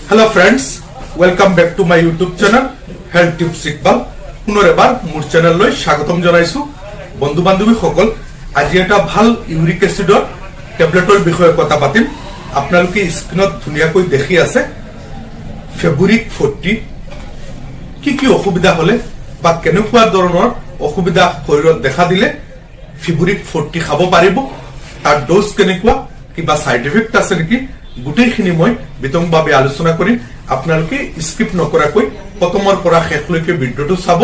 Hello friends, welcome back to my YouTube channel Health Tips Iqbal. পুনৰ এবাৰ মোৰ চেনেললৈ স্বাগতম জনাইছো। বন্ধু বান্ধৱী সকল, আজি এটা ভাল ইউৰিক এসিডৰ টেবলেটৰ বিষয়ে কথা পাতিম। আপোনালোকে স্ক্ৰিনত ধুনিয়াকৈ দেখি আছে ফেব্ৰুৱাৰী 40 কি অসুবিধা হলে বা কেনেকুৱা ধৰণৰ অসুবিধা শৰীৰত দেখা দিলে ফেব্ৰুৱাৰী 40 খাব পাৰিব, তাৰ ডোজ কেনেকুৱা, কিবা সাইড ইফেক্ট আছে নেকি, গোটেইখিনি মই বিতংভাৱে আলোচনা কৰিম। আপোনালোকে স্কিপ নকৰাকৈ প্ৰথমৰ পৰা শেষলৈকে ভিডিঅটো চাব।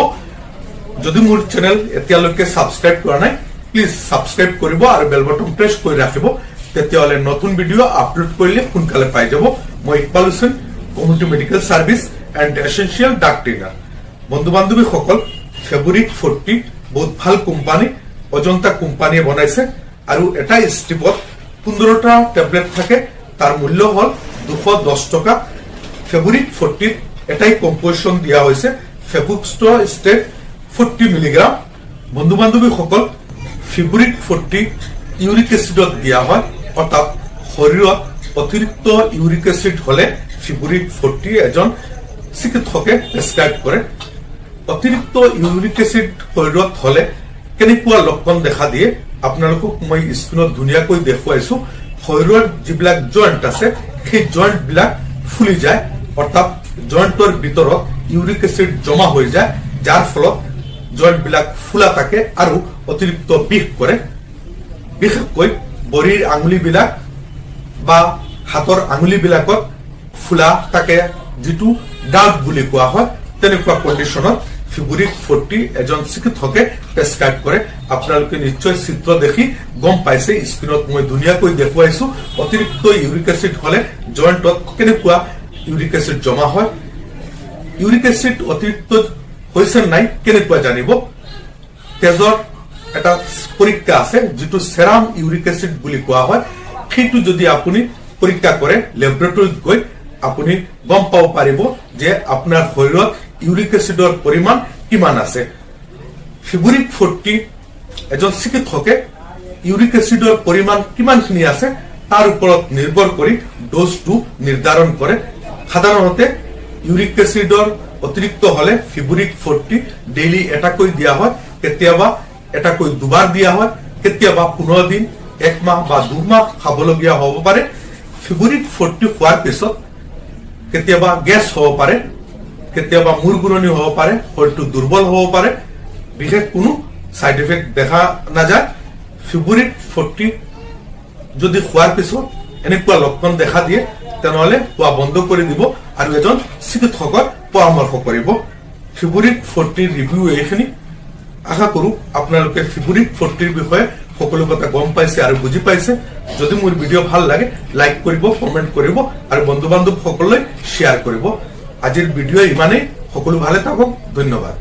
যদি মোৰ চেনেল এতিয়ালৈকে সাবস্ক্ৰাইব কৰা নাই, প্লিজ সাবস্ক্ৰাইব কৰিব আৰু বেল বটন প্ৰেছ কৰি ৰাখিব, তেতিয়াহলে নতুন ভিডিঅ আপলোড কৰিলে সোনকালে পাই যাব। মই Iqbal Hussain, community medical service and essential ডাক ট্ৰেইনাৰ। বন্ধু বান্ধৱী সকল, ফেব্ৰুৱাৰী 40 বহুত ভাল কোম্পানী, অজন্তা কোম্পানীয়ে বনাইছে আৰু এটা ষ্ট্ৰিপত 15টা টেবলেট থাকে। তাৰ মূল্য হল 210 টাকা। ফেব্ৰুৱাৰী 40 এটাই কম্পোজিশন দিয়া হয়েছে ফেবুক্সটোস্টেট 40 মিলিগ্ৰাম। বন্ধু বান্ধৱী সকল, ফেব্ৰুৱাৰী 40 ইউৰিক এসিডত দিয়া হয়, অৰ্থাৎ শৰীৰত অতিৰিক্ত ইউৰিক এসিড হলে ফেব্ৰুৱাৰী 40 এজন চিকিৎসকে প্ৰেসক্ৰাইব কৰে। অতিৰিক্ত ইউৰিক এসিড শৰীৰত হলে কেনেকুৱা লক্ষণ দেখা দিয়ে আপোনালোকক মই স্ক্ৰিনত ধুনিয়াকৈ দেখুৱাইছো। শৰীৰৰ যিবিলাক জয়েন্ট আছে সেই জয়েন্ট বিলাক ফুলি যায়, অৰ্থাৎ জয়েন্টৰ ভিতৰত ইউৰিক এসিড জমা হৈ যায়, যাৰ ফলত জয়েন্ট বিলাক ফুলা থাকে আৰু অতিৰিক্ত বিষ কৰে। বিশেষকৈ ভৰিৰ আঙুলি বিলাক বা হাতৰ আঙুলি বিলাকত ফুলা থাকে, যিটো ডাউট বুলি কোৱা হয়। তেনেকুৱা কণ্ডিশনত ফেব্ৰুৱাৰী 40 এজন চিকিৎসকে প্ৰেসক্ৰাইব কৰে। আপোনালোকে নিশ্চয় চিত্ৰ দেখি গম পাইছে, স্ক্ৰিনত মই ধুনিয়াকৈ দেখুৱাইছো। অতিৰিক্ত ইউৰিক এসিড হলে জয়েন্টত কেনেকুৱা ইউৰিক এসিড জমা হয়। ইউৰিক এসিড অতিৰিক্ত হৈছে নাই কেনেকুৱা জানিব, তেজৰ এটা পৰীক্ষা আছে যিটো সেৰাম ইউৰিক এসিড বুলি কোৱা হয়। সেইটো যদি আপুনি পৰীক্ষা কৰে ল্যাবৰেটৰীত গৈ, আপুনি গম পাব পাৰিব যে আপোনাৰ শৰীৰত ইউৰিক এসিডৰ পৰিমাণ কিমান আছে। ফেব্ৰুৱাৰী 40 এজন চিকিৎসকে ইউৰিক এসিডৰ পৰিমাণ কিমানখিনি আছে তাৰ ওপৰত নিৰ্ভৰ কৰি ডোজটো নিৰ্ধাৰণ কৰে। সাধাৰণতে ইউৰিক এসিডৰ অতিৰিক্ত হলে ফেব্ৰুৱাৰী 40 ডেইলি এটাকৈ দিয়া হয়, কেতিয়াবা এটাকৈ দুবাৰ দিয়া হয়, কেতিয়াবা 15 দিন, 1 মাহ বা 2 মাহ খাবলগীয়া হ'ব পাৰে। ফেব্ৰুৱাৰী 40 খোৱাৰ পিছত কেতিয়াবা গেছ হ'ব পাৰে, কেতিয়াবা মূৰ ঘূৰণি হ'ব পাৰে, শৰীৰটো দুৰ্বল হ'ব পাৰে, বিশেষ কোনো সাইড ইফেক্ট দেখা নাযায়। ফেব্ৰুৱাৰী 40 যদি খোৱাৰ পিছত এনেকুৱা লক্ষণ দেখা দিয়ে তেনেহলে খোৱা বন্ধ কৰি দিব আৰু এজন চিকিৎসকৰ পৰামৰ্শ কৰিব। ফেব্ৰুৱাৰী 40 ৰিভিউ এইখিনি। আশা কৰো আপোনালোকে ফেব্ৰুৱাৰী 40 বিষয়ে সকলো কথা গম পাইছে আৰু বুজি পাইছে। যদি মোৰ ভিডিঅ' ভাল লাগে লাইক কৰিব, কমেন্ট কৰিব আৰু বন্ধু বান্ধৱ সকললৈ শ্বেয়াৰ কৰিব। আজিৰ ভিডিঅ' ইমানেই। সকলো ভালে থাকক, ধন্যবাদ।